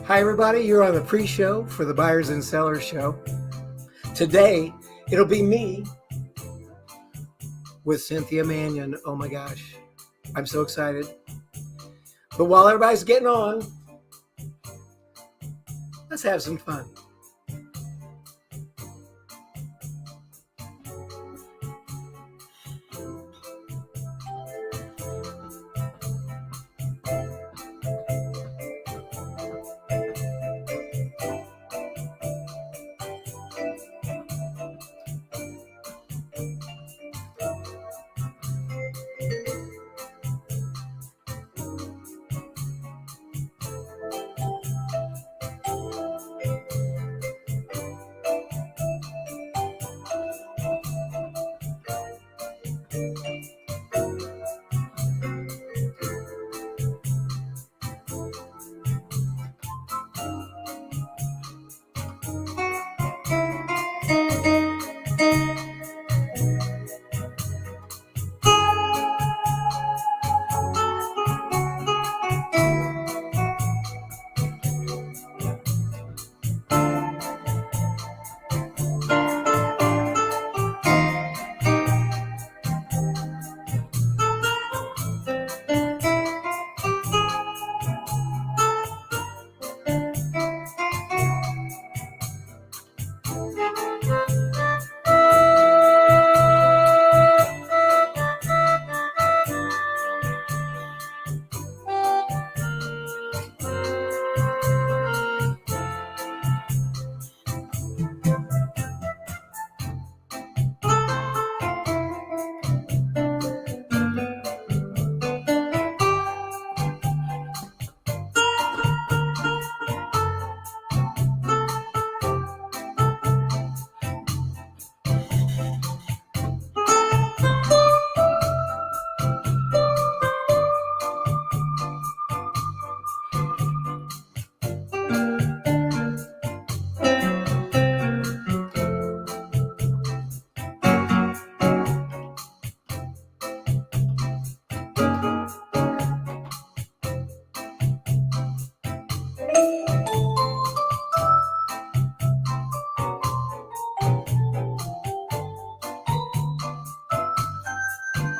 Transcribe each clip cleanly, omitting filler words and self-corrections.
Hi, everybody. You're on the pre-show for the Buyers and Sellers Show. Today, it'll be me with Cynthia Manion. Oh my gosh, I'm so excited. But while everybody's getting on, let's have some fun.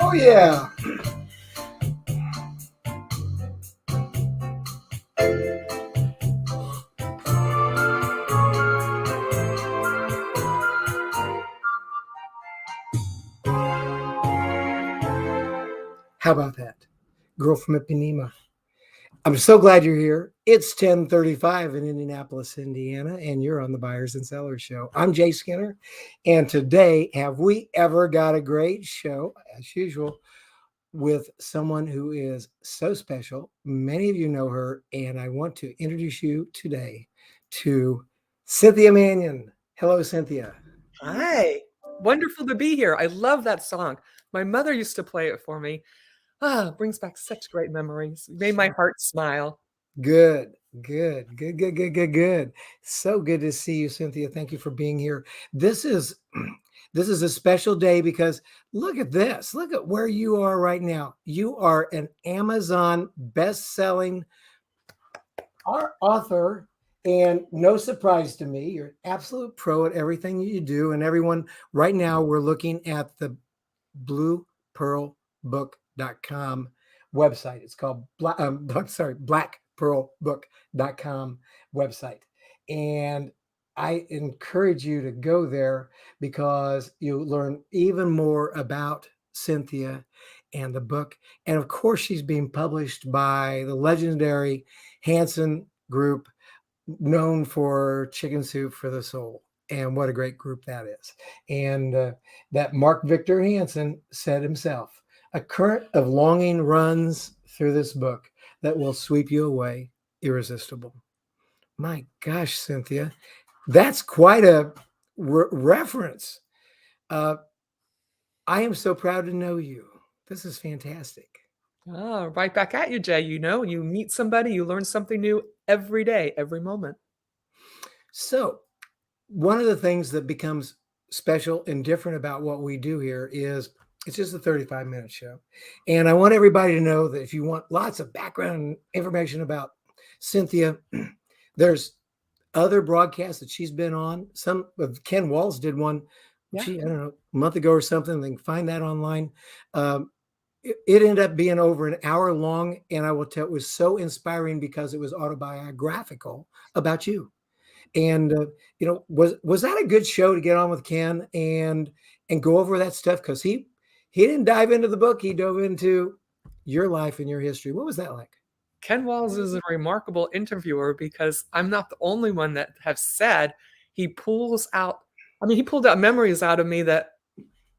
Oh yeah. How about that? Girl from Ipanema. I'm so glad you're here. It's 10:35 in Indianapolis, Indiana, and you're on the Buyers and Sellers Show. I'm Jay Skinner, and today, have we ever got a great show, as usual, with someone who is so special. Many of you know her, and I want to introduce you today to Cynthia Manion. Hello, Cynthia. Hi. Wonderful to be here. I love that song. My mother used to play it for me. Brings back such great memories. Made my heart smile. Good, good. So good to see you, Cynthia. Thank you for being here. This is this is a special day because look at this. Look at where you are right now. You are an Amazon best-selling author, and no surprise to me, you're an absolute pro at everything you do. And everyone, right now, we're looking at the bluepearlbook.com website. It's called blackpearlbook.com website. And I encourage you to go there because you learn even more about Cynthia and the book. And of course, she's being published by the legendary Hanson Group, known for Chicken Soup for the Soul. And what a great group that is. And that Mark Victor Hansen said himself, a current of longing runs through this book that will sweep you away, irresistible. My gosh, Cynthia, that's quite a reference. I am so proud to know you. This is fantastic. Right back at you, Jay. You meet somebody, you learn something new every day, every moment. So, one of the things that becomes special and different about what we do here is it's just a 35-minute show. And I want everybody to know that if you want lots of background information about Cynthia, there's other broadcasts that she's been on. Some of Ken Walls did one, Yeah. I don't know, a month ago or something. They can find that online. It ended up being over an hour long, and I will tell it was so inspiring because it was autobiographical about you. And was that a good show to get on with Ken and go over that stuff? Because he didn't dive into the book; he dove into your life and your history. What was that like? Ken Walls is a remarkable interviewer because I'm not the only one that have said he pulls out. I mean, he pulled out memories out of me that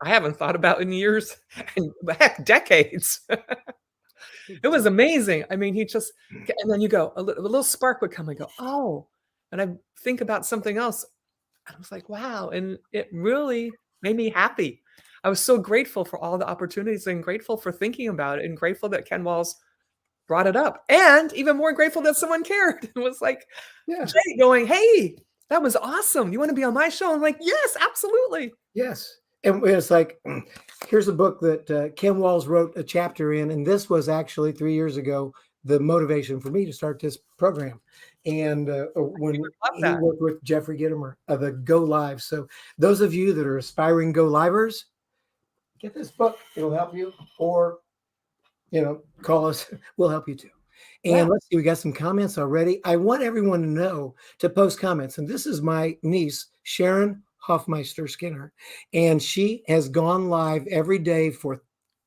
I haven't thought about in years and heck, decades. It was amazing. I mean, he just, and then you go, a little spark would come and go, oh, and I think about something else. And I was like, wow. And it really made me happy. I was so grateful for all the opportunities and grateful for thinking about it and grateful that Ken Walls brought it up. And even more grateful that someone cared. It was like Yeah. Jay going, hey, that was awesome. You want to be on my show? I'm like, yes, absolutely. Yes. And it's like, here's a book that Ken Walls wrote a chapter in, and this was actually 3 years ago the motivation for me to start this program. And when Love he that. worked with Jeffrey Gitomer of the Go Live. So those of you that are aspiring Go Livers, get this book. It'll help you. Or, call us. We'll help you too. Yeah. And let's see, we got some comments already. I want everyone to know to post comments. And this is my niece, Sharon Hoffmeister Skinner. And she has gone live every day for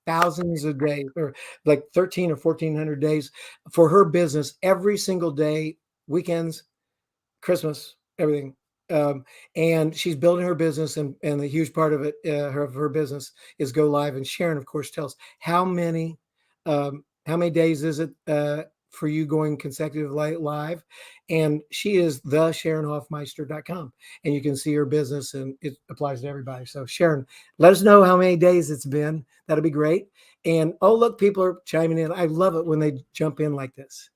thousands of days, or like 13 or 1400 days for her business every single day, weekends, Christmas, everything. And she's building her business, and the huge part of it, her business is Go Live. And Sharon, of course, tells how many days is it for you going consecutive live? And she is the SharonHoffmeister.com, and you can see her business, and it applies to everybody. So Sharon, let us know how many days it's been. That'll be great. And oh, look, people are chiming in. I love it when they jump in like this.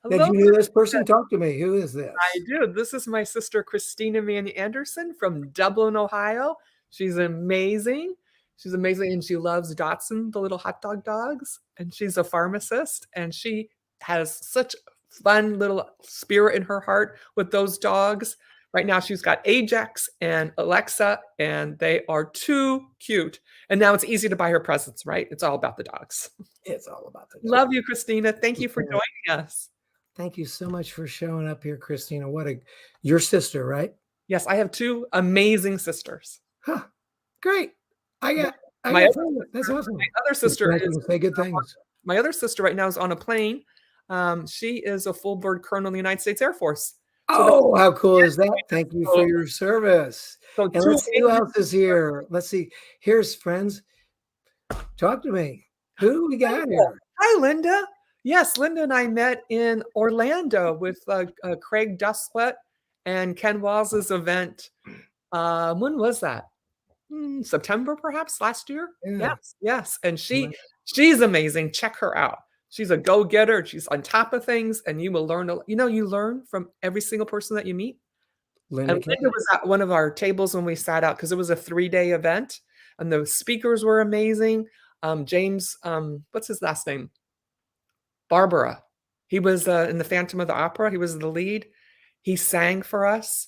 Did Hello. you know this person? Talk to me. Who is this? I do. This is my sister, Christina Manion Anderson from Dublin, Ohio. She's amazing. She's amazing. And she loves Dotson, the little hot dog dogs. And she's a pharmacist. And she has such fun little spirit in her heart with those dogs. Right now, she's got Ajax and Alexa, and they are too cute. And now it's easy to buy her presents, right? It's all about the dogs. It's all about the Love you, Christina. Thank you for joining us. Thank you so much for showing up here, Christina. Your sister, right? Yes, I have two amazing sisters. Huh. Great. I got that's awesome. My other sister I can say good things. My other sister right now is on a plane. She is a full bird colonel in the United States Air Force. So how cool is that? Thank you for your service. So and let's see who else is here. Let's see. Here's friends. Talk to me. Who we got here? Hi, Linda. Yes, Linda and I met in Orlando with Craig Dustlett and Ken Walls's event. When was that? September, perhaps last year. Yeah. Yes. And she's amazing. Check her out. She's a go-getter. She's on top of things, and you will learn. You learn from every single person that you meet. Linda was at one of our tables when we sat out because it was a 3-day event, and the speakers were amazing. James, what's his last name? Barbara. He was in the Phantom of the Opera. He was the lead. He sang for us.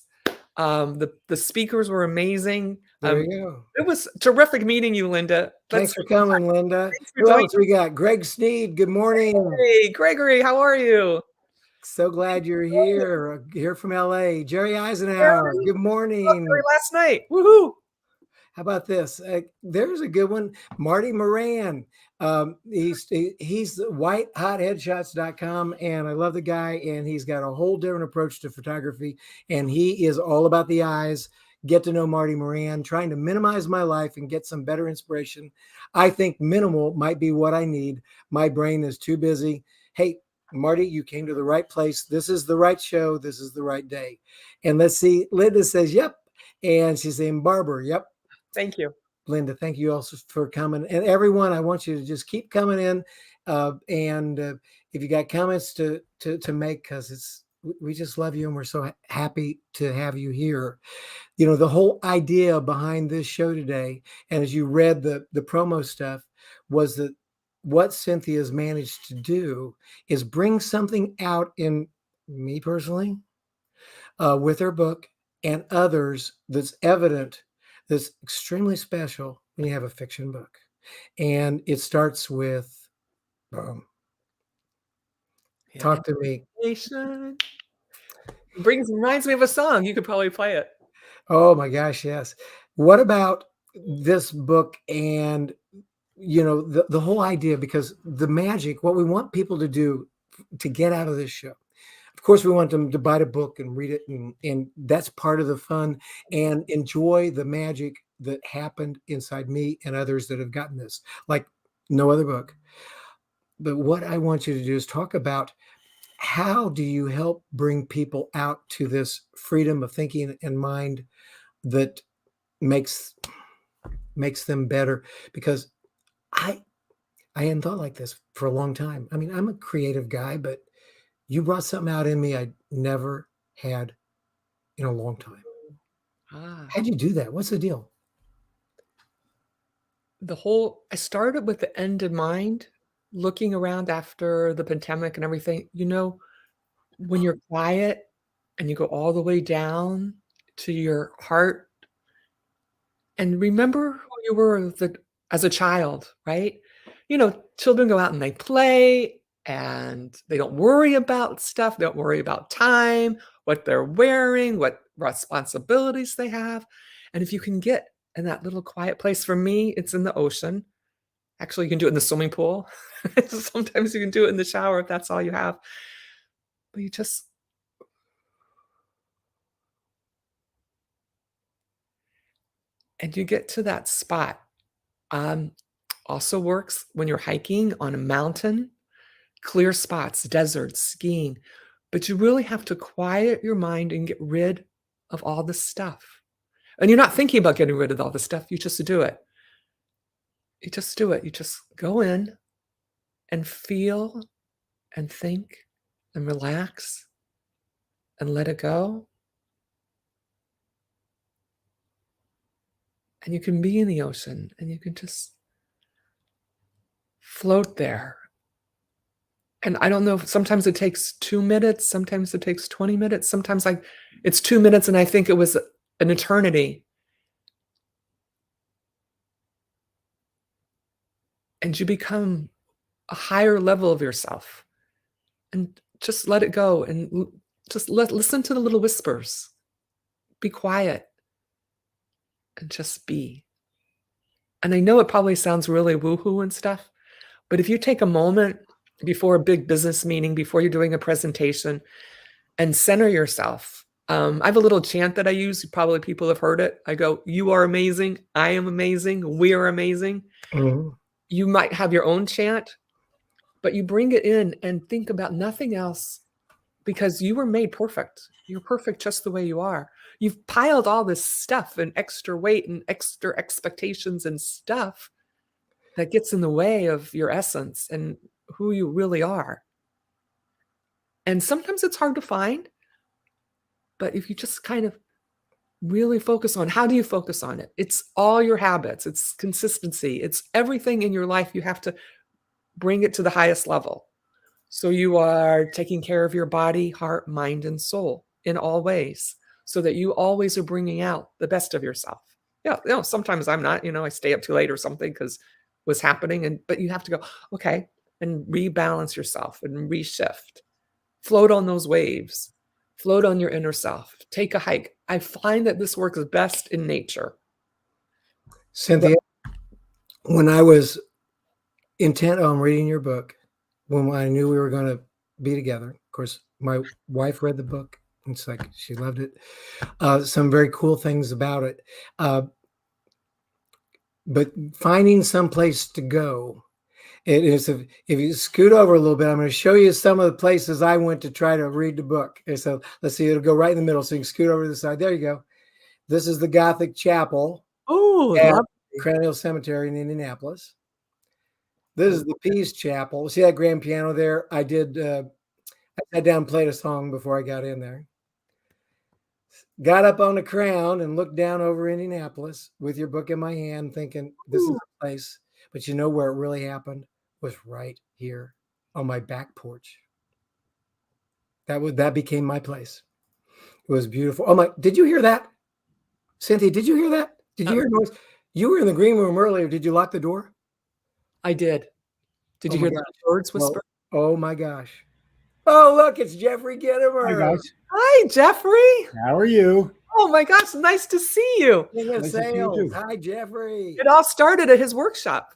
The speakers were amazing. There you go. It was terrific meeting you, Linda. Thanks for coming, Linda. Who else we got? Greg Sneed. Good morning. Hey, Gregory, how are you? So glad you're here. Here from LA. Jerry Eisenhower. Good morning. Last night. Woohoo. How about this? There's a good one. Marty Moran. He's whitehotheadshots.com, and I love the guy, and he's got a whole different approach to photography, and he is all about the eyes. Get to know Marty Moran, trying to minimize my life and get some better inspiration. I think minimal might be what I need. My brain is too busy. Hey, Marty, you came to the right place. This is the right show. This is the right day. And let's see. Linda says, yep. And she's saying, Barbara, yep. Thank you. Linda, thank you also for coming. And everyone, I want you to just keep coming in. And if you got comments to make, because we just love you and we're so happy to have you here. The whole idea behind this show today, and as you read the promo stuff, was that what Cynthia's managed to do is bring something out in me personally, with her book and others that's evident, that's extremely special when you have a fiction book. And it starts with, um, talk to me. Imagination. Reminds me of a song, you could probably play it. Oh my gosh, yes. What about this book and the whole idea, because the magic, what we want people to do to get out of this show. Of course, we want them to buy the book and read it, and that's part of the fun, and enjoy the magic that happened inside me and others that have gotten this, like no other book. But what I want you to do is talk about how do you help bring people out to this freedom of thinking and mind that makes makes them better, because I I hadn't thought like this for a long time. I mean, I'm a creative guy, but you brought something out in me I never had in a long time. Ah. How'd you do that? What's the deal? I started with the end in mind, looking around after the pandemic and everything. When you're quiet and you go all the way down to your heart and remember who you were as a child, right? Children go out and they play and they don't worry about stuff. They don't worry about time, what they're wearing, what responsibilities they have. And if you can get in that little quiet place, for me, it's in the ocean. Actually, you can do it in the swimming pool. Sometimes you can do it in the shower if that's all you have. But you get to that spot. Um, Also works when you're hiking on a mountain, clear spots, deserts, skiing. But you really have to quiet your mind and get rid of all the stuff. And you're not thinking about getting rid of all the stuff. You just do it. You just do it. You just go in and feel and think and relax and let it go. And you can be in the ocean and you can just float there. And I don't know, sometimes it takes 2 minutes, sometimes it takes 20 minutes, sometimes it's 2 minutes and I think it was an eternity. And you become a higher level of yourself. And just let it go and just listen to the little whispers. Be quiet and just be. And I know it probably sounds really woohoo and stuff, but if you take a moment before a big business meeting, before you're doing a presentation, and center yourself. I have a little chant that I use. Probably people have heard it. I go, "You are amazing. I am amazing. We are amazing." Mhm. You might have your own chant, but you bring it in and think about nothing else because you were made perfect. You're perfect just the way you are. You've piled all this stuff and extra weight and extra expectations and stuff that gets in the way of your essence and who you really are. And sometimes it's hard to find, but if you just kind of really focus on, how do you focus on it? It's all your habits, it's consistency, it's everything in your life. You have to bring it to the highest level. So you are taking care of your body, heart, mind, and soul in all ways so that you always are bringing out the best of yourself. Yeah, sometimes I'm not, I stay up too late or something because what's happening. But you have to go, okay, and rebalance yourself and reshift. Float on those waves. Float on your inner self. Take a hike. I find that this works best in nature. Cynthia, when I was intent on reading your book, when I knew we were going to be together, of course, my wife read the book. It's like she loved it. Some very cool things about it. But finding some place to go. It is, if you scoot over a little bit, I'm going to show you some of the places I went to try to read the book. And so let's see, it'll go right in the middle. So you can scoot over to the side. There you go. This is the Gothic Chapel Oh, at lovely. Crandall Cemetery in Indianapolis. This is the Peace Chapel. See that grand piano there? I sat down and played a song before I got in there. Got up on the crown and looked down over Indianapolis with your book in my hand, thinking this is a place. But you know where it really happened? Was right here on my back porch. That became my place. It was beautiful. Oh my, did you hear that? Cynthia, did you hear that? Did you hear noise? You were in the green room earlier. Did you lock the door? I did. Did Oh you my hear the gosh. birds Well, whisper? oh my gosh. Oh, look, it's Jeffrey Hi, Gittimer. guys. Hi, Jeffrey. How are you? Oh my gosh, nice to see you. King of Nice to see you Sales. too. Hi, Jeffrey. It all started at his workshop.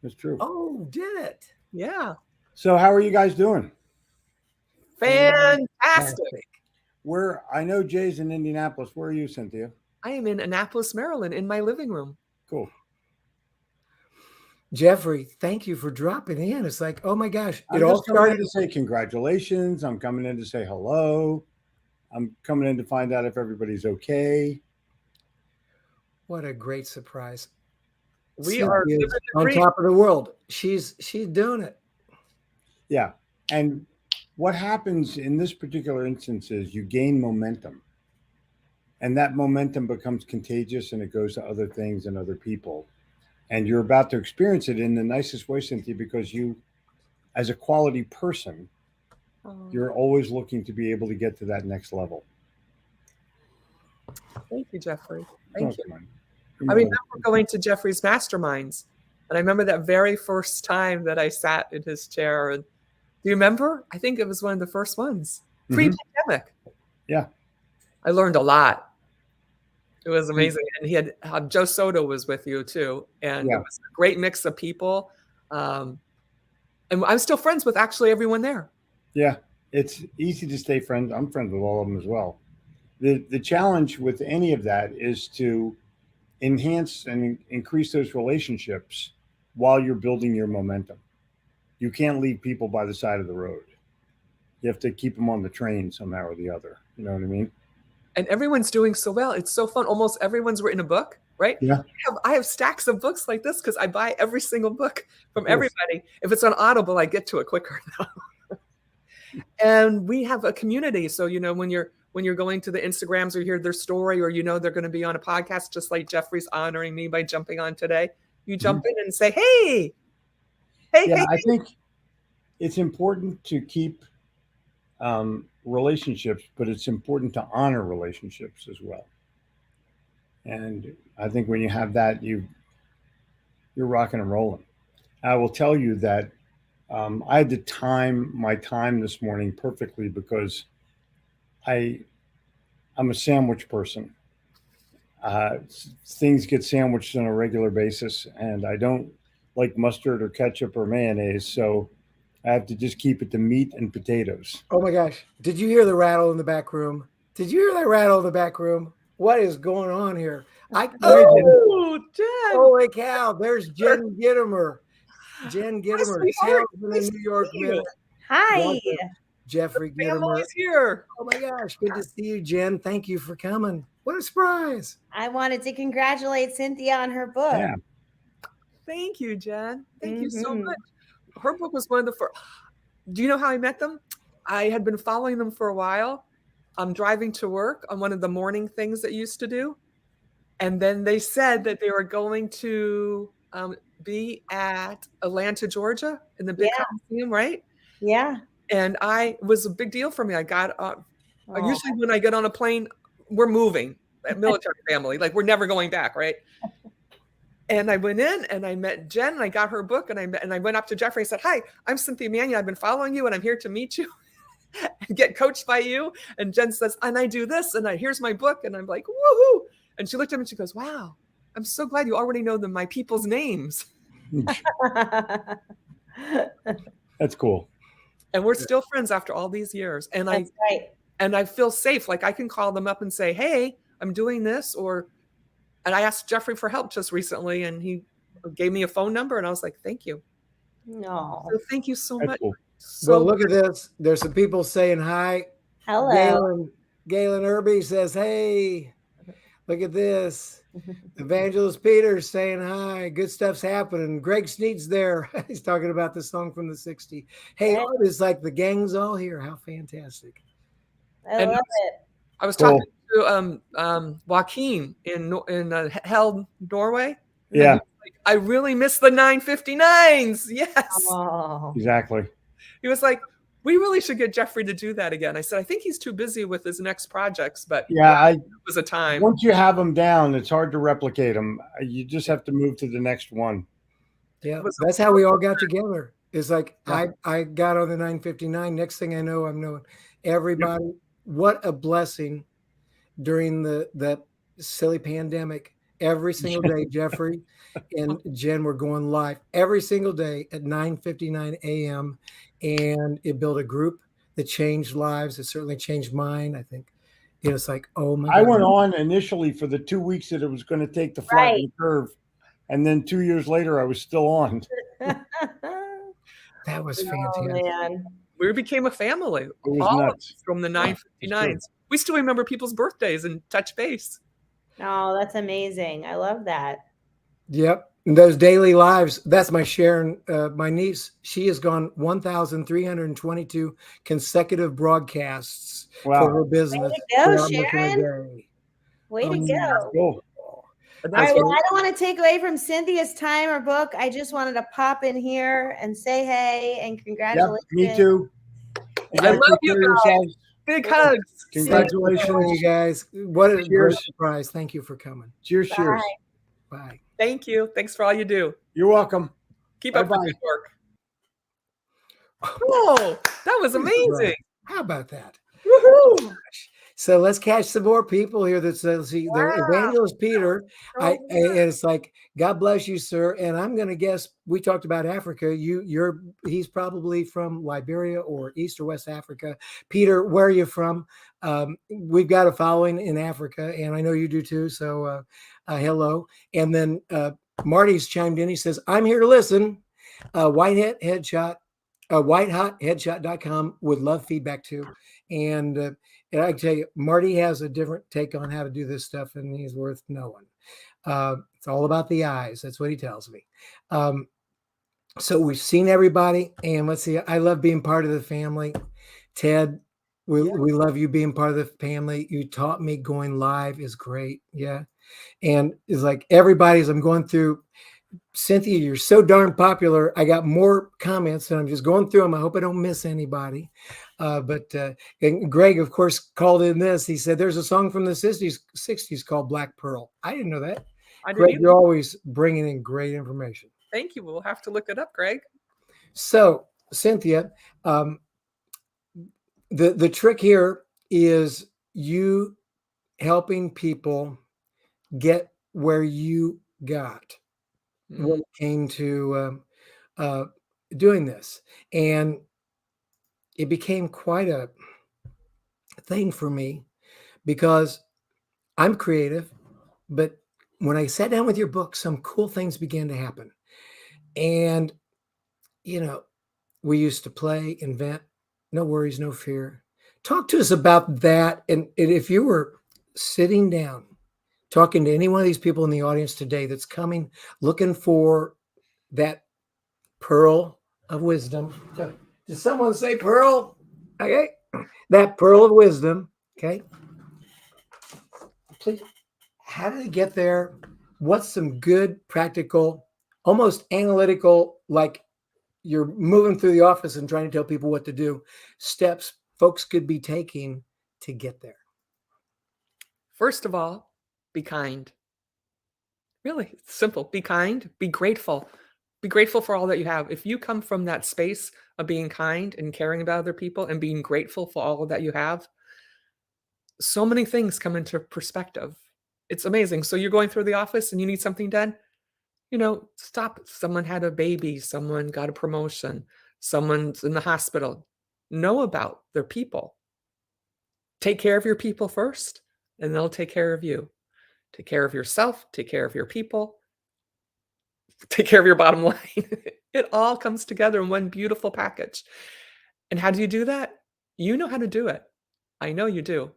That's true. Oh, did it? Yeah. So, how are you guys doing? Fantastic. Fantastic. I know Jay's in Indianapolis. Where are you, Cynthia? I am in Annapolis, Maryland, in my living room. Cool. Jeffrey, thank you for dropping in. It's like, oh my gosh, I'm it all just coming in started. to say congratulations. I'm coming in to say hello. I'm coming in to find out if everybody's okay. What a great surprise. We are Cynthia's living the on dream. top of the world. She's doing it. Yeah. And what happens in this particular instance is you gain momentum. And that momentum becomes contagious and it goes to other things and other people. And you're about to experience it in the nicest way, Cynthia, because you, as a quality person, you're always looking to be able to get to that next level. Thank you, Jeffrey. Thank you. You I remember going to Jeffrey's masterminds, and I remember that very first time that I sat in his chair. And do you remember? I think it was one of the first ones. Pre-pandemic. Yeah. I learned a lot. It was amazing. And he had Joe Soto was with you too. And it was a great mix of people. And I'm still friends with actually everyone there. Yeah. It's easy to stay friends. I'm friends with all of them as well. The challenge with any of that is to enhance and increase those relationships while you're building your momentum. You can't leave people by the side of the road. You have to keep them on the train somehow or the other. You know what I mean? And everyone's doing so well. It's so fun. Almost everyone's written a book, right? Yeah. I have stacks of books like this because I buy every single book from everybody. If it's on Audible, I get to it quicker now. And we have a community. So, you know, when you're going to the Instagrams or you hear their story or you know they're going to be on a podcast, just like Jeffrey's honoring me by jumping on today, you jump in and say, hey. I think it's important to keep relationships, but it's important to honor relationships as well. And I think when you have that, you're rocking and rolling. I will tell you that I had to time my time this morning perfectly because I'm a sandwich person. Things get sandwiched on a regular basis, and I don't like mustard or ketchup or mayonnaise, so I have to just keep it to meat and potatoes. Oh my gosh. Did you hear the rattle in the back room? Did you hear that rattle in the back room? What is going on here? Oh, Jen. Holy cow. There's Jen Gittimer. Jen Gittimer, sweetheart. salesman in New York Minute. Hi. Welcome, Jeffrey Gittimer. Family's here. Oh my gosh. Good to see you, Jen. Thank you for coming. What a surprise. I wanted to congratulate Cynthia on her book. Yeah. Thank you, Jen. Thank you so much. Her book was one of the first. Do you know how I met them? I had been following them for a while. I'm driving to work on one of the morning things that you used to do. And then they said that they were going to be at Atlanta, Georgia in the big museum, right? Yeah. And it was a big deal for me. I got usually when I get on a plane, we're moving, that military family, like we're never going back, right? And I went in and I met Jen and I got her book and I went up to Jeffrey and said, hi, I'm Cynthia Manion. I've been following you and I'm here to meet you and get coached by you. And Jen says, and I do this and here's my book. And I'm like, woohoo. And she looked at me and she goes, wow, I'm so glad you already know my people's names. That's cool. And we're still friends after all these years. And That's right. And I feel safe. Like I can call them up and say, hey, I'm doing this. And I asked Jeffrey for help just recently and he gave me a phone number and I was like, thank you. No. So thank you so much. Cool. Well, look at this. There's some people saying hi. Hello. Galen Irby says, hey, look at this. Evangelist Peters saying hi. Good stuff's happening. Greg Sneed's there. He's talking about the song from the 60s. Hey, artists like the gang's all here. How fantastic. I love it. I was talking to Joaquin in Hell, Norway. Yeah. Like, I really miss the 959s. Yes. Oh. Exactly. He was like, We really should get Jeffrey to do that again. I said, I think he's too busy with his next projects, but Yeah, it was a time. once you have them down, it's hard to replicate them. You just have to move to the next one. Yeah, was that's how we all got together. It's like Yeah. I got on the 959. Next thing I know, I'm knowing everybody. What a blessing during that silly pandemic. Every single day, Jeffrey and Jen were going live every single day at 9:59 a.m. and it built a group that changed lives. It certainly changed mine. I think it's like, oh my I God. went on initially for the 2 weeks that it was going to take to flatten the curve. And then 2 years later, I was still on. That was Oh, fantastic. man. We became a family. It was All of nuts. us from the Yeah, it's 959s. We still remember people's birthdays and touch base. Oh, that's amazing. I love that. Yep. And those daily lives, that's my Sharon, my niece. She has gone 1,322 consecutive broadcasts Wow. for her business. Way to go, without missing a Sharon. day. Way to go. Cool. And All that's right, well, what I don't want to take away from Cynthia's time or book. I just wanted to pop in here and say hey and Yep, congratulations. me too. You I guys love take you care of guys. yourselves. big hugs. Congratulations. You guys. What a great Cheers. surprise. Thank you for coming. Cheers, cheers. Bye. Thank you. Thanks for all you do. You're welcome. Keep up the Bye-bye. good work. Oh, that was amazing. How about that? Woohoo. So let's catch some more people here. Let's see. Wow. The evangelist Peter. So And it's like, God bless you, sir. And I'm going to guess we talked about Africa. He's probably from Liberia or East or West Africa. Peter, where are you from? We've got a following in Africa, and I know you do too. So hello. And then Marty's chimed in. He says, I'm here to listen. Whitehotheadshot.com would love feedback too. And I tell you, Marty has a different take on how to do this stuff, and he's worth knowing. It's all about the eyes. That's what he tells me. So we've seen everybody, and let's see. I love being part of the family. Ted, we love you being part of the family. You taught me going live is great. Yeah. And it's like everybody's I'm going through. Cynthia, you're so darn popular. I got more comments and I'm just going through them. I hope I don't miss anybody. And Greg, of course, called in this. He said, there's a song from the 60s called Black Pearl. I didn't know that. Greg, you're always bringing in great information. Thank you. We'll have to look it up, Greg. So, Cynthia, the trick here is you helping people get where you got when it came to doing this. And it became quite a thing for me because I'm creative, but when I sat down with your book, some cool things began to happen. And, we used to play, invent, no worries, no fear. Talk to us about that. And if you were sitting down, talking to any one of these people in the audience today that's coming, looking for that pearl of wisdom. Did someone say pearl? Okay. That pearl of wisdom. Okay. Please. How did it get there? What's some good, practical, almost analytical, like you're moving through the office and trying to tell people what to do, steps folks could be taking to get there? First of all, be kind. Really, it's simple. Be kind, be grateful. Be grateful for all that you have. If you come from that space of being kind and caring about other people and being grateful for all that you have, so many things come into perspective. It's amazing. So you're going through the office and you need something done, stop. Someone had a baby, someone got a promotion, someone's in the hospital. Know about their people. Take care of your people first, and they'll take care of you. Take care of yourself, take care of your people, take care of your bottom line. It all comes together in one beautiful package. And how do you do that? You know how to do it. I know you do.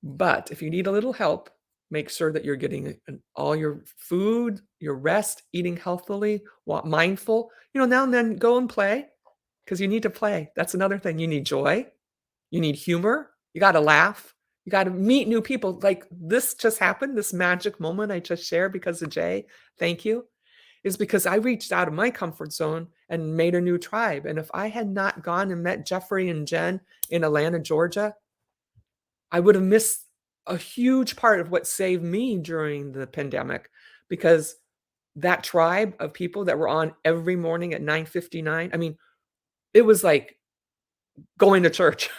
But if you need a little help, make sure that you're getting all your food, your rest, eating healthily, mindful. Now and then go and play because you need to play. That's another thing. You need joy. You need humor. You got to laugh. You got to meet new people. Like this just happened, this magic moment I just shared because of Jay. Thank you. is because I reached out of my comfort zone and made a new tribe. And if I had not gone and met Jeffrey and Jen in Atlanta, Georgia, I would have missed a huge part of what saved me during the pandemic, because that tribe of people that were on every morning at 9:59, I mean, it was like going to church.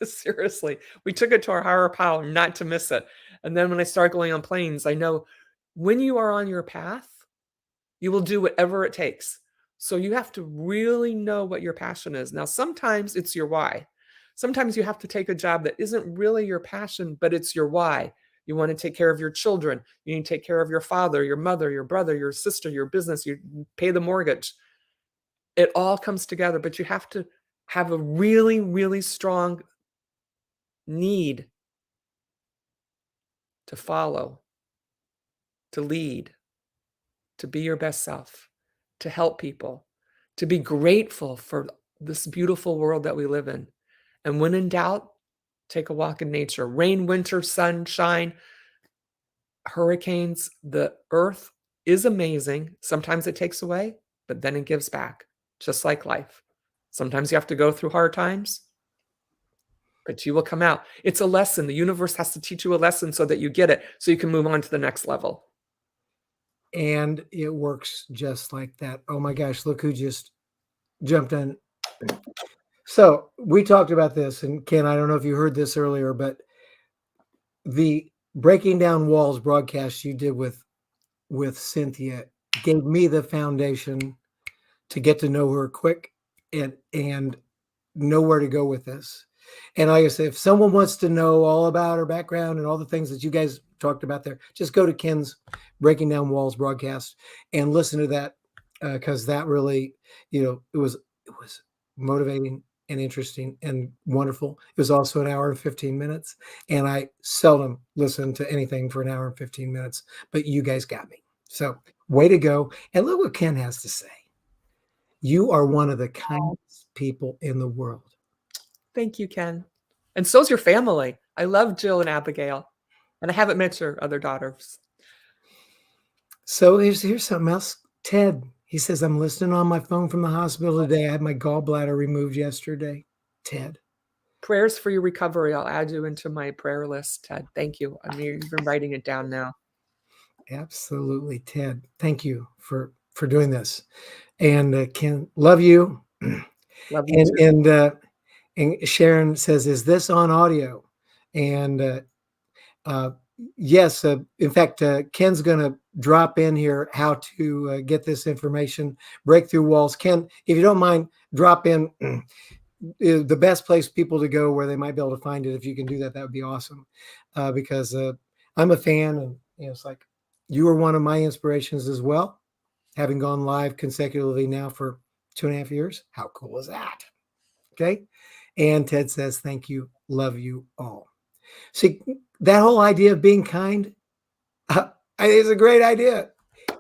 Seriously, we took it to our higher power not to miss it. And then when I start going on planes, I know when you are on your path, you will do whatever it takes. So you have to really know what your passion is. Now, sometimes it's your why. Sometimes you have to take a job that isn't really your passion, but it's your why. You want to take care of your children. You need to take care of your father, your mother, your brother, your sister, your business. You pay the mortgage. It all comes together, but you have to have a really, really strong need to follow, to lead, to be your best self, to help people, to be grateful for this beautiful world that we live in. And when in doubt, take a walk in nature. Rain, winter, sunshine, hurricanes, the earth is amazing. Sometimes it takes away, but then it gives back, just like life. Sometimes you have to go through hard times, but you will come out. It's a lesson. The universe has to teach you a lesson so that you get it, so you can move on to the next level. And it works just like that. Oh my gosh, look who just jumped in. So we talked about this, and Ken, I don't know if you heard this earlier, but the Breaking Down Walls broadcast you did with Cynthia gave me the foundation to get to know her quick and know where to go with this. And like I said, if someone wants to know all about her background and all the things that you guys talked about there, just go to Ken's Breaking Down Walls broadcast and listen to that, because that really, it was motivating and interesting and wonderful. It was also an hour and 15 minutes, and I seldom listen to anything for an hour and 15 minutes, but you guys got me. So way to go. And look what Ken has to say. You are one of the kindest people in the world. Thank you, Ken. And so's your family. I love Jill and Abigail. And I haven't met your other daughters. So here's something else. Ted, he says, I'm listening on my phone from the hospital today. I had my gallbladder removed yesterday. Ted. Prayers for your recovery. I'll add you into my prayer list, Ted. Thank you. I mean, you've been writing it down now. Absolutely, Ted. Thank you for doing this. And Ken, love you. Love you and Sharon says, is this on audio? And yes, in fact, Ken's going to drop in here how to get this information, Breakthrough Walls. Ken, if you don't mind, drop in the best place people to go where they might be able to find it. If you can do that, that would be awesome, because I'm a fan, and it's like you were one of my inspirations as well, having gone live consecutively now for 2.5 years. How cool is that? Okay. And Ted says, thank you. Love you all. See, that whole idea of being kind, I think it's a great idea.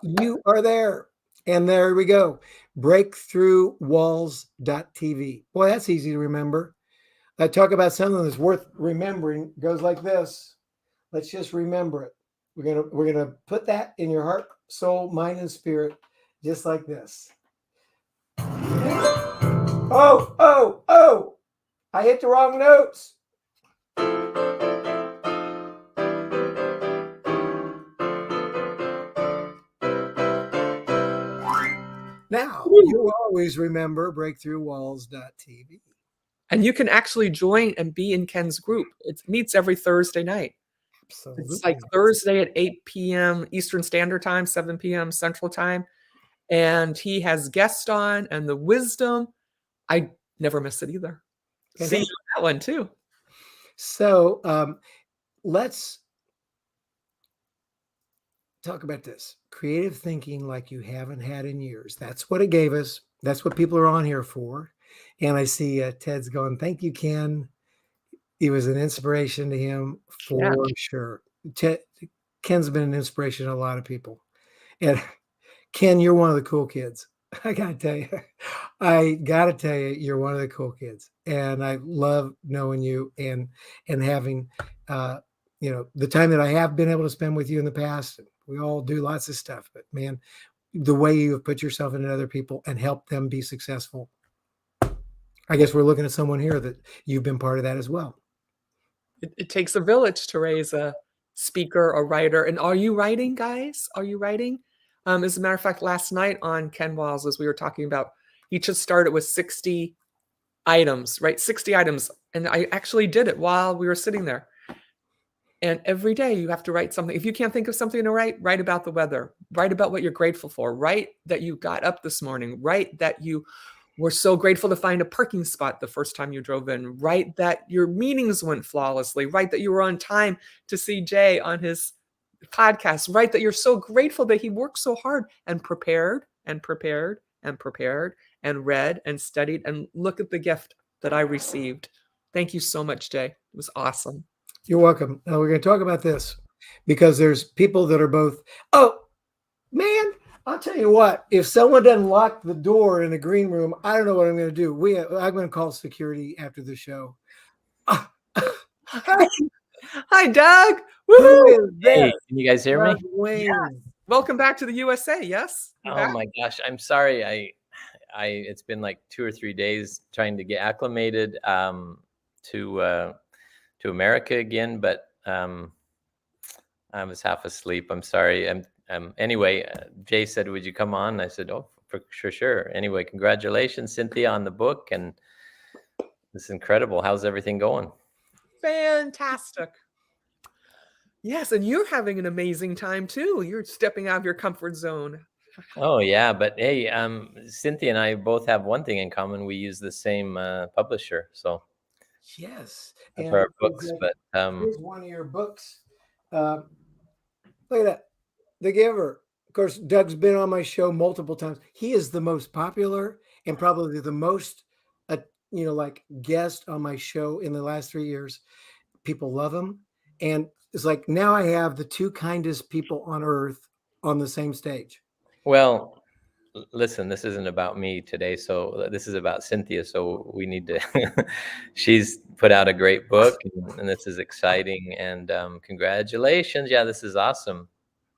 You are there. And there we go. Breakthroughwalls.tv. Boy, that's easy to remember. I talk about something that's worth remembering. It goes like this. Let's just remember it. We're gonna put that in your heart, soul, mind, and spirit, just like this. Oh! I hit the wrong notes. Now, you always remember breakthroughwalls.tv. And you can actually join and be in Ken's group. It meets every Thursday night. Absolutely. It's like Thursday at 8 p.m. Eastern Standard Time, 7 p.m. Central Time. And he has guests on, and the wisdom, I never miss it either. See you on that one too. So let's talk about this. Creative thinking like you haven't had in years. That's what it gave us. That's what people are on here for. And I see Ted's going, thank you, Ken. He was an inspiration to him for sure. Ken's been an inspiration to a lot of people. And Ken, you're one of the cool kids. I gotta tell you, you're one of the cool kids. And I love knowing you and having, the time that I have been able to spend with you in the past. We all do lots of stuff, but man, the way you have put yourself into other people and help them be successful. I guess we're looking at someone here that you've been part of that as well. It takes a village to raise a speaker, a writer. And are you writing, guys? Are you writing? As a matter of fact, last night on Ken Walls, as we were talking about, he just started with 60 items, right? 60 items. And I actually did it while we were sitting there. And every day you have to write something. If you can't think of something to write about the weather, write about what you're grateful for, write that you got up this morning, write that you were so grateful to find a parking spot the first time you drove in, write that your meetings went flawlessly, write that you were on time to see Jay on his podcast, write that you're so grateful that he worked so hard and prepared and prepared and prepared and read and studied, and look at the gift that I received. Thank you so much, Jay. It was awesome. You're welcome. Now we're going to talk about this because there's people that are both, oh, man, I'll tell you what, if someone doesn't lock the door in the green room, I don't know what I'm going to do. I'm going to call security after the show. Hi, Doug. Who Woohoo! is this? Hey, can you guys hear me? Doug Wayne. Welcome back to the USA. Yes. You Oh back? my gosh, I'm sorry. It's been like 2 or 3 days trying to get acclimated to America again, but I was half asleep. I'm sorry. Anyway, Jay said, "Would you come on?" I said, "Oh, for sure." Anyway, congratulations, Cynthia, on the book, and it's incredible. How's everything going? Fantastic. Yes, and you're having an amazing time too. You're stepping out of your comfort zone. Oh yeah, but hey, Cynthia and I both have one thing in common. We use the same publisher, so Yes. for our it's books. like, But here's one of your books. Look at that. The Giver. Of course, Doug's been on my show multiple times. He is the most popular and probably the most, like guest on my show in the last 3 years. People love him. And it's like now I have the two kindest people on earth on the same stage. well, listen, this isn't about me today, so this is about Cynthia. So we need to. She's put out a great book, and this is exciting. And congratulations! Yeah, this is awesome.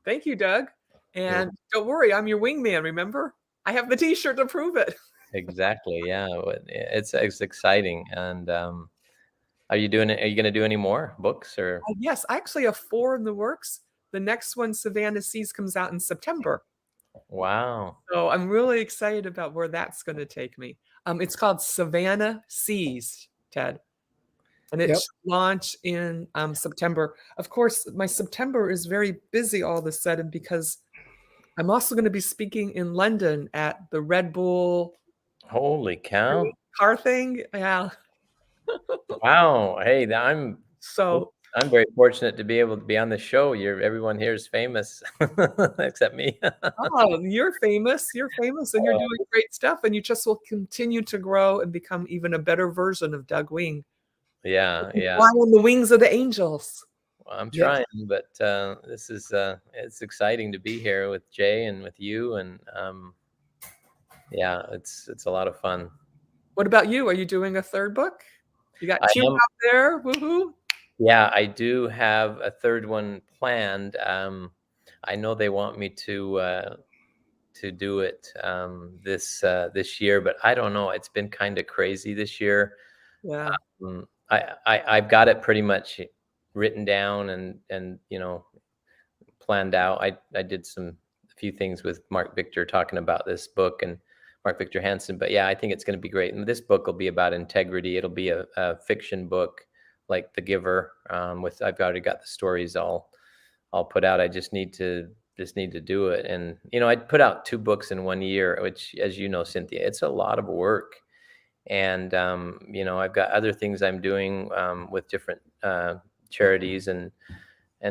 Thank you, Doug. And don't worry, I'm your wingman. Remember, I have the T-shirt to prove it. Exactly. Yeah, it's exciting. And are you doing it? Are you going to do any more books or? Yes, I actually have 4 in the works. The next one, Savannah Seas, comes out in September. Wow. So I'm really excited about where that's going to take me. It's called Savannah Seas, Ted. And it should launch in September. Of course, my September is very busy all of a sudden because I'm also going to be speaking in London at the Red Bull Holy cow. car thing. Yeah. Wow. Hey, I'm So very fortunate to be able to be on the show. Everyone here is famous except me. oh, you're famous, and you're doing great stuff, and you just will continue to grow and become even a better version of Doug Wing. Yeah. Fly on the wings of the angels. Well, I'm trying, but this is it's exciting to be here with Jay and with you, and yeah, it's a lot of fun. What about you? Are you doing a third book? You got 2 out there. Woohoo! Yeah, I do have a third one planned. I know they want me to do it this year, but I don't know. It's been kind of crazy this year. Yeah. I've got it pretty much written down and planned out. I did a few things with Mark Victor talking about this book and Mark Victor Hansen, but yeah, I think it's going to be great. And this book will be about integrity. It'll be a fiction book like The Giver. I've already got the stories all put out. I just need to do it. And I'd put out 2 books in 1 year, which, as you know, Cynthia, it's a lot of work. And I've got other things I'm doing with different charities and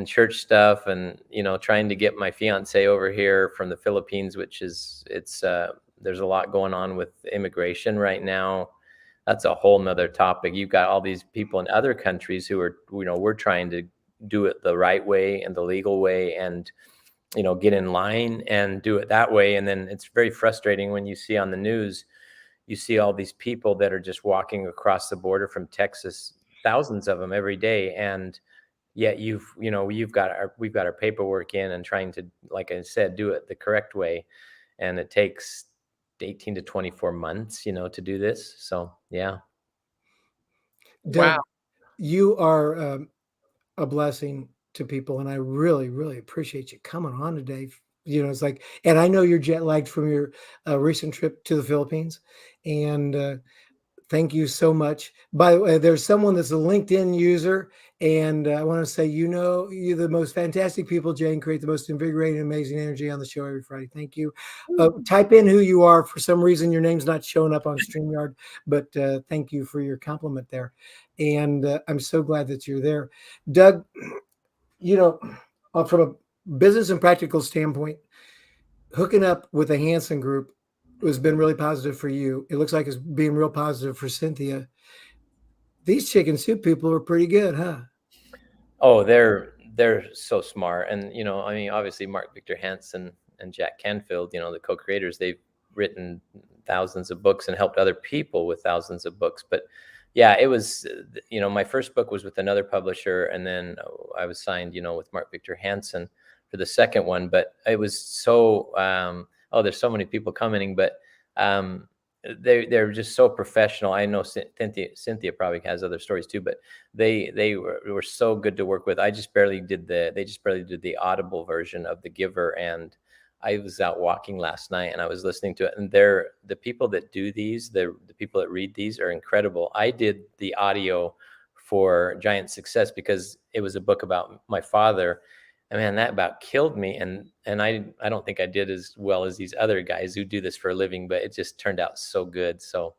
church stuff, and trying to get my fiance over here from the Philippines, which is there's a lot going on with immigration right now. That's a whole nother topic. You've got all these people in other countries who are, we're trying to do it the right way and the legal way, and get in line and do it that way. And then it's very frustrating when you see on the news, you see all these people that are just walking across the border from Texas, thousands of them every day, and yet we've got our paperwork in and trying to, like I said, do it the correct way. and it takes 18 to 24 months, to do this. So yeah. Wow. Doug, you are a blessing to people, and I really, really appreciate you coming on today. It's like, and I know you're jet lagged from your recent trip to the Philippines, and thank you so much. By the way, there's someone that's a LinkedIn user, and I want to say, you're the most fantastic people, Jane. Create the most invigorating, amazing energy on the show every Friday. Thank you. Type in who you are. For some reason, your name's not showing up on StreamYard, but thank you for your compliment there. And I'm so glad that you're there. Doug, from a business and practical standpoint, hooking up with the Hanson Group has been really positive for you. It looks like it's being real positive for Cynthia. These chicken soup people are pretty good, huh? Oh, they're so smart. And I mean, obviously Mark Victor Hansen and Jack Canfield, the co-creators, they've written thousands of books and helped other people with thousands of books. But yeah, it was, my first book was with another publisher, and then I was signed, with Mark Victor Hansen for the second one. But it was so, there's so many people commenting, but they're just so professional. I know Cynthia probably has other stories too, but they were so good to work with. They just barely did the Audible version of The Giver, and I was out walking last night and I was listening to it, and the people that do these, the people that read these are incredible. I did the audio for Giant Success because it was a book about my father. And man, that about killed me. And I don't think I did as well as these other guys who do this for a living, but it just turned out so good. So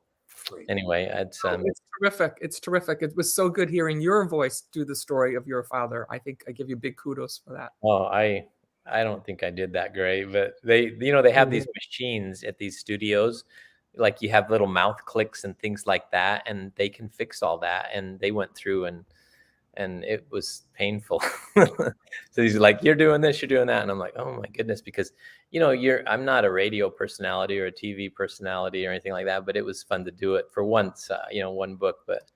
anyway, it's terrific. It's terrific. It was so good hearing your voice do the story of your father. I think I give you big kudos for that. Oh, I don't think I did that great, but they have these machines at these studios, like you have little mouth clicks and things like that, and they can fix all that. And they went through and it was painful. So he's like, you're doing this, you're doing that. And I'm like, oh my goodness, because, I'm not a radio personality or a TV personality or anything like that, but it was fun to do it for once, one book. But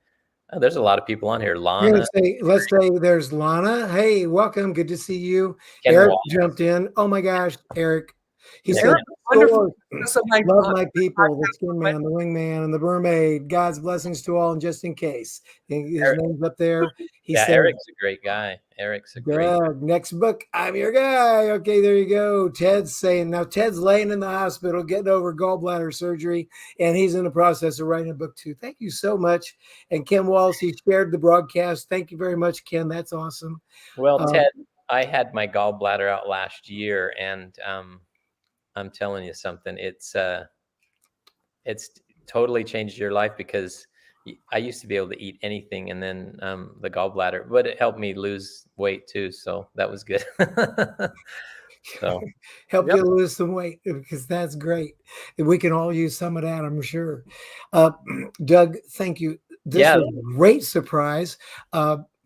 there's a lot of people on here. Lana. Let's say there's Lana. Hey, welcome. Good to see you. Ken Eric Wallace. Jumped in. Oh my gosh, Eric. He Eric, said, wonderful. love my people, the Skin Man, the Wingman, and the Mermaid. God's blessings to all, and just in case. His name's up there. He said, Eric's a great guy. Eric's a great guy. Next book, I'm your guy. Okay, there you go. Ted's saying, now Ted's laying in the hospital getting over gallbladder surgery, and he's in the process of writing a book too. Thank you so much. And Ken Wallace, he shared the broadcast. Thank you very much, Ken. That's awesome. Well, Ted, I had my gallbladder out last year, and I'm telling you something. It's totally changed your life, because I used to be able to eat anything, and then the gallbladder, but it helped me lose weight too. So that was good. So help you lose some weight, because that's great. We can all use some of that, I'm sure. Doug, thank you. This was a great surprise.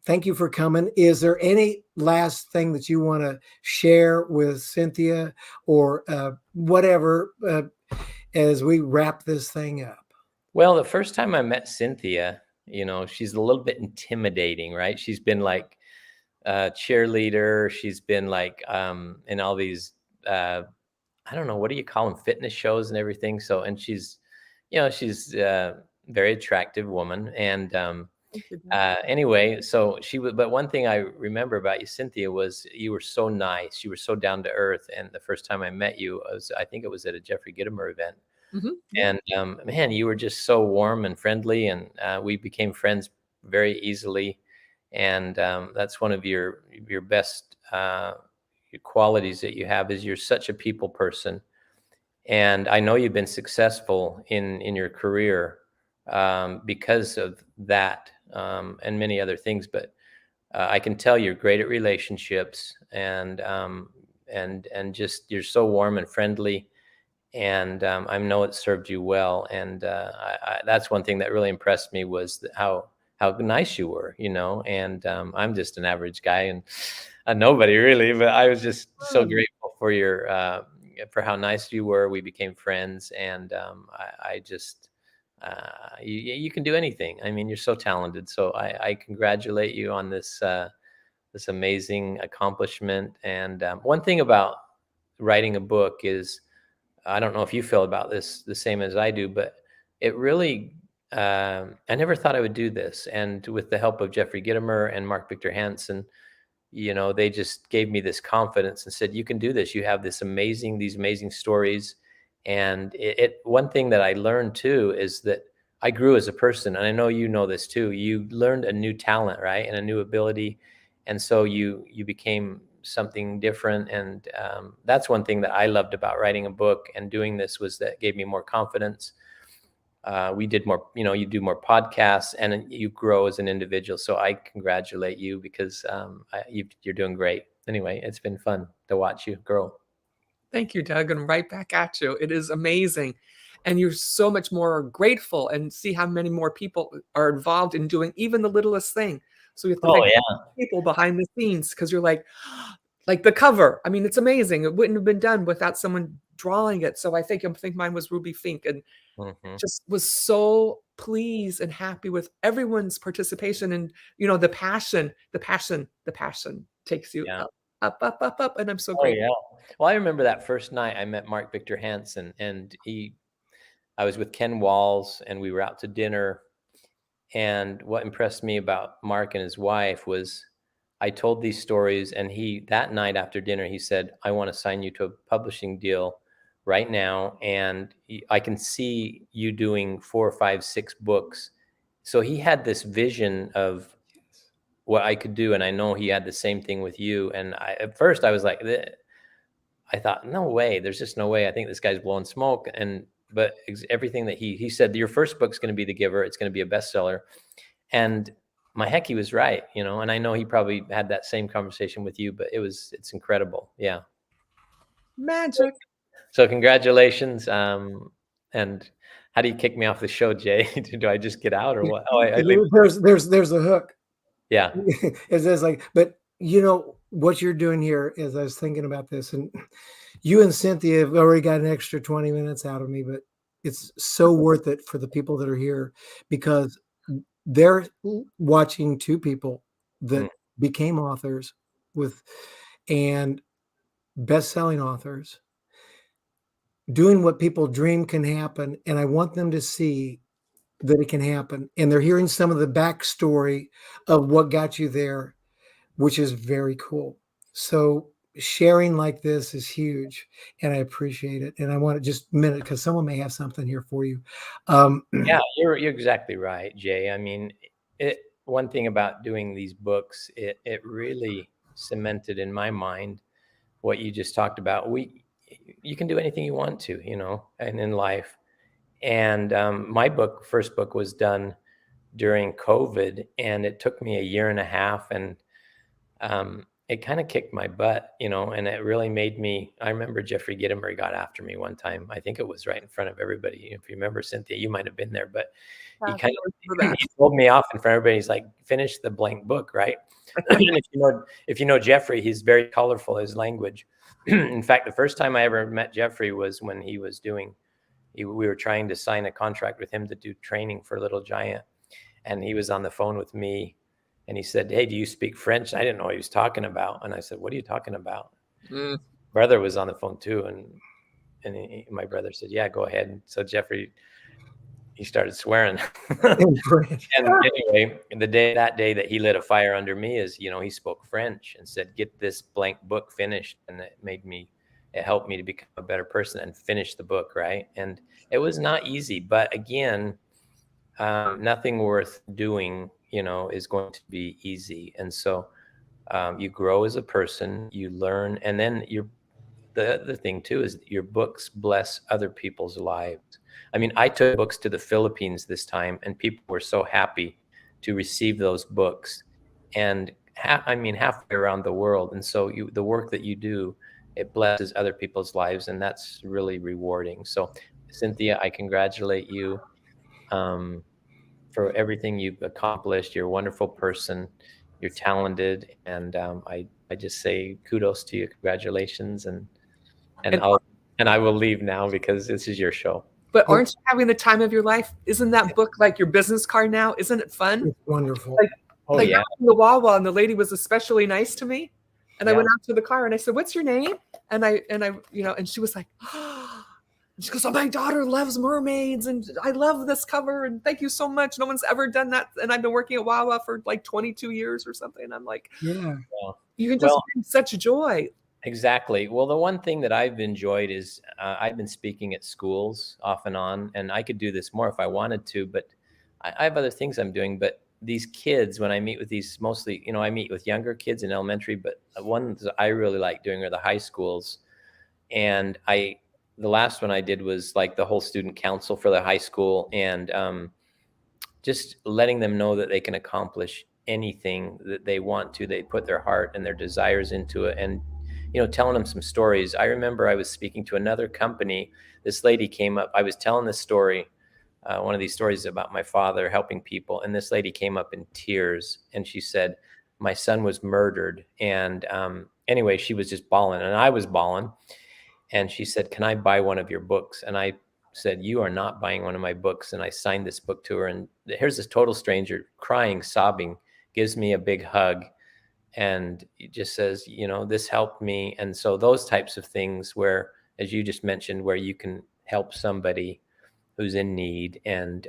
Thank you for coming. Is there any last thing that you want to share with Cynthia or whatever as we wrap this thing up? Well, the first time I met Cynthia, she's a little bit intimidating, right? She's been like a cheerleader. She's been like in all these, I don't know, what do you call them? Fitness shows and everything. So, and she's a very attractive woman. And anyway, so but one thing I remember about you, Cynthia, was you were so nice. You were so down to earth. And the first time I met you, I think it was at a Jeffrey Gitomer event. Mm-hmm. And man, you were just so warm and friendly, and we became friends very easily. And that's one of your best qualities that you have, is you're such a people person. And I know you've been successful in your career because of that and many other things. But I can tell you're great at relationships, and just you're so warm and friendly. And I know it served you well. And that's one thing that really impressed me, was how nice you were, and I'm just an average guy and nobody really, but I was just so grateful for for how nice you were. We became friends, and I just, you can do anything. I mean, you're so talented. So I congratulate you on this amazing accomplishment. And one thing about writing a book is, I don't know if you feel about this the same as I do, but it really, I never thought I would do this. And with the help of Jeffrey Gitomer and Mark Victor Hansen, they just gave me this confidence and said, you can do this. You have these amazing stories. And one thing that I learned too is that I grew as a person, and I know you know this too. You learned a new talent, right, and a new ability, and so you became something different. And that's one thing that I loved about writing a book and doing this, was that it gave me more confidence. We did more, you do more podcasts, and you grow as an individual. So I congratulate you, because you're doing great. Anyway, it's been fun to watch you grow. Thank you, Doug, and right back at you. It is amazing. And you're so much more grateful, and see how many more people are involved in doing even the littlest thing. So you have to Oh, thank yeah. people behind the scenes, because you're like the cover. I mean, it's amazing. It wouldn't have been done without someone drawing it. So I think mine was Ruby Fink, and Mhm. just was so pleased and happy with everyone's participation. And the passion takes you Yeah. up, and I'm so Oh, grateful. yeah. Well, I remember that first night I met Mark Victor Hansen, and I was with Ken Walls, and we were out to dinner. And what impressed me about Mark and his wife was, I told these stories, and that night after dinner, he said, I want to sign you to a publishing deal right now. And I can see you doing 4, 5, 6 books. So he had this vision of what I could do. And I know he had the same thing with you. And at first I was like, I thought, no way, there's just no way. I think this guy's blowing smoke. But everything that he said, your first book's going to be The Giver. It's going to be a bestseller. And my heck, he was right, and I know he probably had that same conversation with you, but it's incredible. Yeah. Magic. So congratulations. And how do you kick me off the show, Jay? Do I just get out, or what? Oh, I leave. There's a hook. Yeah. It's just like, but what you're doing here is, I was thinking about this, and you and Cynthia have already got an extra 20 minutes out of me, but it's so worth it for the people that are here, because they're watching two people that became authors and best-selling authors doing what people dream can happen. And I want them to see that it can happen. And they're hearing some of the backstory of what got you there, which is very cool. So sharing like this is huge, and I appreciate it. And I want to just a minute, because someone may have something here for you. Yeah, you're exactly right, Jay. I mean, one thing about doing these books, it really cemented in my mind what you just talked about. You can do anything you want to, and in life. And my first book was done during COVID, and it took me a year and a half, and it kind of kicked my butt, and it really made me. I remember Jeffrey Gitomer got after me one time. I think it was right in front of everybody. If you remember, Cynthia, you might have been there, but he kind of he pulled me off in front of everybody. He's like, "Finish the blank book, right?" And if you know Jeffrey, he's very colorful, his language. In fact, the first time I ever met Jeffrey was when he was we were trying to sign a contract with him to do training for Little Giant. And he was on the phone with me, and he said, "Hey, do you speak French?" I didn't know what he was talking about. And I said, "What are you talking about?" Brother was on the phone too. And my brother said, "Yeah, go ahead." And so Jeffrey, he started swearing. And anyway, that day that he lit a fire under me is, he spoke French and said, "Get this blank book finished." And it helped me to become a better person and finish the book. Right. And it was not easy, but again, nothing worth doing, is going to be easy. And so you grow as a person, you learn, and then the other thing too is your books bless other people's lives. I mean, I took books to the Philippines this time, and people were so happy to receive those books, and halfway around the world. And so the work that you do, it blesses other people's lives, and that's really rewarding. So Cynthia, I congratulate you for everything you've accomplished. You're a wonderful person. You're talented, and I just say kudos to you, congratulations, and I will leave now because this is your show. But aren't you having the time of your life? Isn't that book like your business card now? Isn't it fun? It's wonderful. Like yeah. In the Wawa, and the lady was especially nice to me. And I went out to the car and I said, "What's your name?" And I and she was like, "Oh, She goes, "Oh, my daughter loves mermaids, and I love this cover, and thank you so much. No one's ever done that, and I've been working at Wawa for like 22 years or something." And I'm like, Yeah. Well, you can just well, bring such joy. exactly. Well, the one thing that I've enjoyed is I've been speaking at schools off and on, and I could do this more if I wanted to, but I have other things I'm doing. But these kids, when I meet with these, mostly, I meet with younger kids in elementary, but ones that I really like doing are the high schools. And the last one I did was like the whole student council for the high school, and just letting them know that they can accomplish anything that they want to. They put their heart and their desires into it, and telling them some stories. I remember I was speaking to another company. This lady came up. I was telling this story, one of these stories about my father helping people, and this lady came up in tears, and she said, "My son was murdered." And anyway, she was just bawling, and I was bawling. And she said, "Can I buy one of your books?" And I said, "You are not buying one of my books." And I signed this book to her. And here's this total stranger crying, sobbing, gives me a big hug. And it just says, "This helped me." And so those types of things where, as you just mentioned, where you can help somebody who's in need, and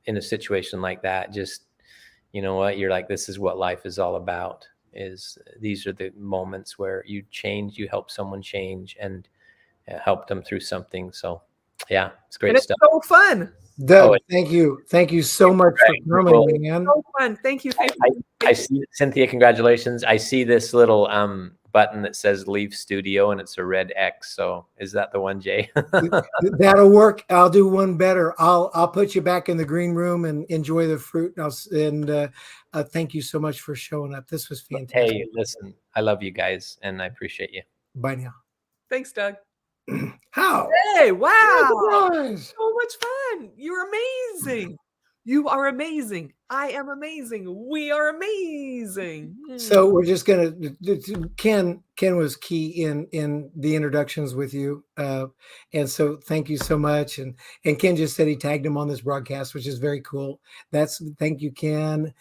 in a situation like that, just, you're like, this is what life is all about. These are the moments where you change, you help someone change, and help them through something. So yeah, it's And great it's stuff. so fun. Doug, thank you. Thank you so much Right. for coming, man. So fun. Thank you. I see, Cynthia, congratulations. I see this little button that says leave studio, and it's a red X. So is that the one, Jay? That'll work. I'll do one better. I'll put you back in the green room and enjoy the fruit. And thank you so much for showing up. This was fantastic. Hey, listen, I love you guys, and I appreciate you. Bye now. Thanks, Doug. How? Hey, wow. Surprise. So much fun. You're amazing. You are amazing. I am amazing. We are amazing. So we're just gonna. Ken was key in the introductions with you, and so thank you so much. And Ken just said he tagged him on this broadcast, which is very cool. Thank you, Ken.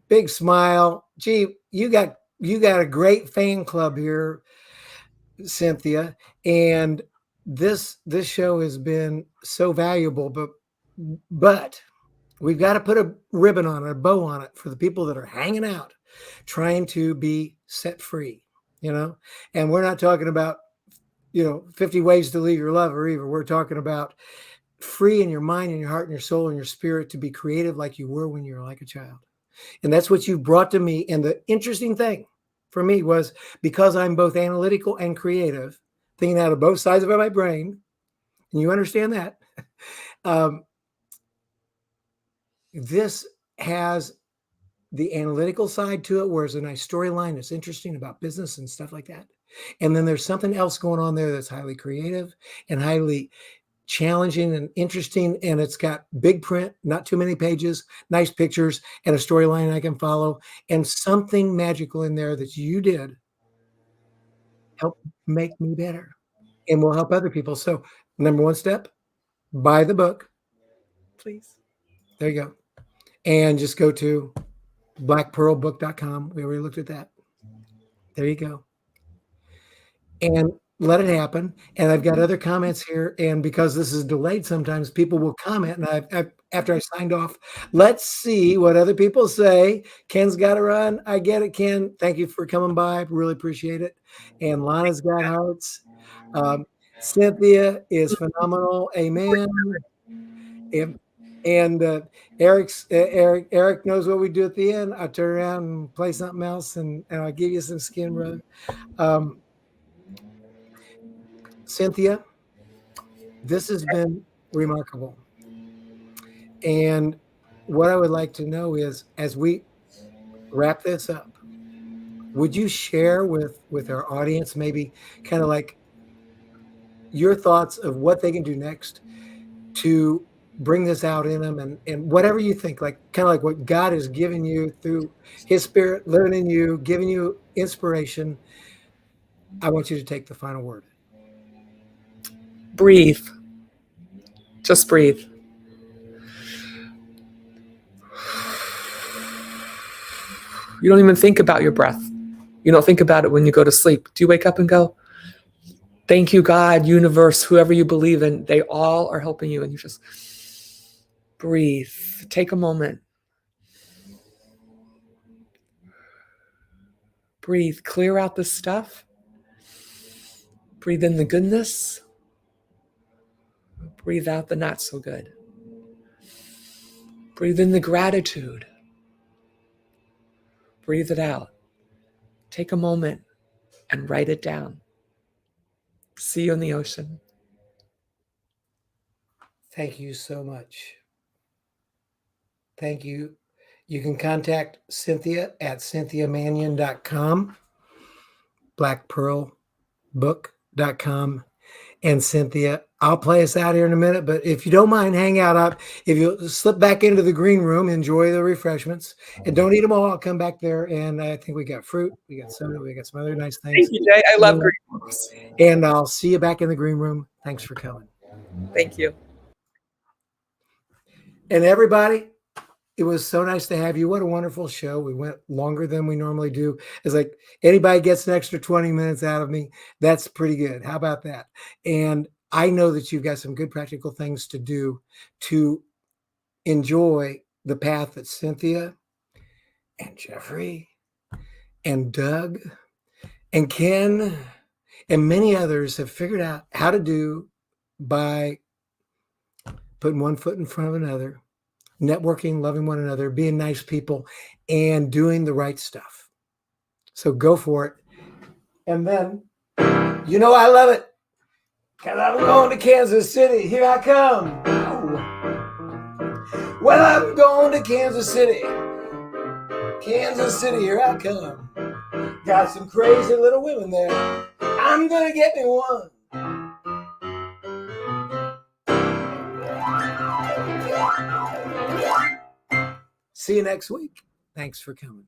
Big smile. Gee, you got a great fan club here, Cynthia, and this show has been so valuable. But we've got to put a ribbon on it, a bow on it for the people that are hanging out, trying to be set free, and we're not talking about, 50 ways to leave your lover either. We're talking about free in your mind and your heart and your soul and your spirit to be creative like you were when you were like a child. And that's what you brought to me. And the interesting thing for me was, because I'm both analytical and creative, thinking out of both sides of my brain, and you understand that, this has the analytical side to it, where it's a nice storyline that's interesting about business and stuff like that. And then there's something else going on there that's highly creative and highly challenging and interesting. And it's got big print, not too many pages, nice pictures, and a storyline I can follow, and something magical in there that you did help make me better and will help other people. So number one step, buy the book. Please. There you go. And just go to blackpearlbook.com. We already looked at that. There you go. And let it happen. And I've got other comments here. And because this is delayed, sometimes people will comment. And I've after I signed off, let's see what other people say. Ken's got to run. I get it, Ken. Thank you for coming by. Really appreciate it. And Lana's got hearts. Cynthia is phenomenal. Amen. And Eric knows what we do at the end. I turn around and play something else, and I'll give you some skin, brother. Cynthia, this has been remarkable. And what I would like to know is, as we wrap this up, would you share with our audience maybe kind of like your thoughts of what they can do next to bring this out in them, and whatever you think, like kind of like what God has given you through his spirit living in you, giving you inspiration. I want you to take the final word. Breathe. Just breathe. You don't even think about your breath. You don't think about it when you go to sleep. Do you wake up and go, Thank you, God, universe, whoever you believe in, they all are helping you. And you just breathe. Take a moment. Breathe. Clear out the stuff. Breathe in the goodness. Breathe out the not so good. Breathe in the gratitude. Breathe it out. Take a moment and write it down. See you in the ocean. Thank you so much. Thank you. You can contact Cynthia at cynthiamanion.com, blackpearlbook.com. And Cynthia, I'll play us out here in a minute, but if you don't mind, hang out up. If you slip back into the green room, enjoy the refreshments, and don't eat them all. I'll come back there, and I think we got fruit, we got soda, we got some other nice things. Thank you, Jay. I love green rooms. And I'll see you back in the green room. Thanks for coming. Thank you. And everybody, it was so nice to have you. What a wonderful show. We went longer than we normally do. It's like anybody gets an extra 20 minutes out of me, that's pretty good. How about that? And I know that you've got some good practical things to do to enjoy the path that Cynthia and Jeffrey and Doug and Ken and many others have figured out how to do by putting one foot in front of another, networking, loving one another, being nice people, and doing the right stuff. So go for it. And then, you know, I love it because I'm going to Kansas City. Here I come. Oh. Well, I'm going to Kansas City. Kansas City, here I come. Got some crazy little women there. I'm going to get me one. See you next week. Thanks for coming.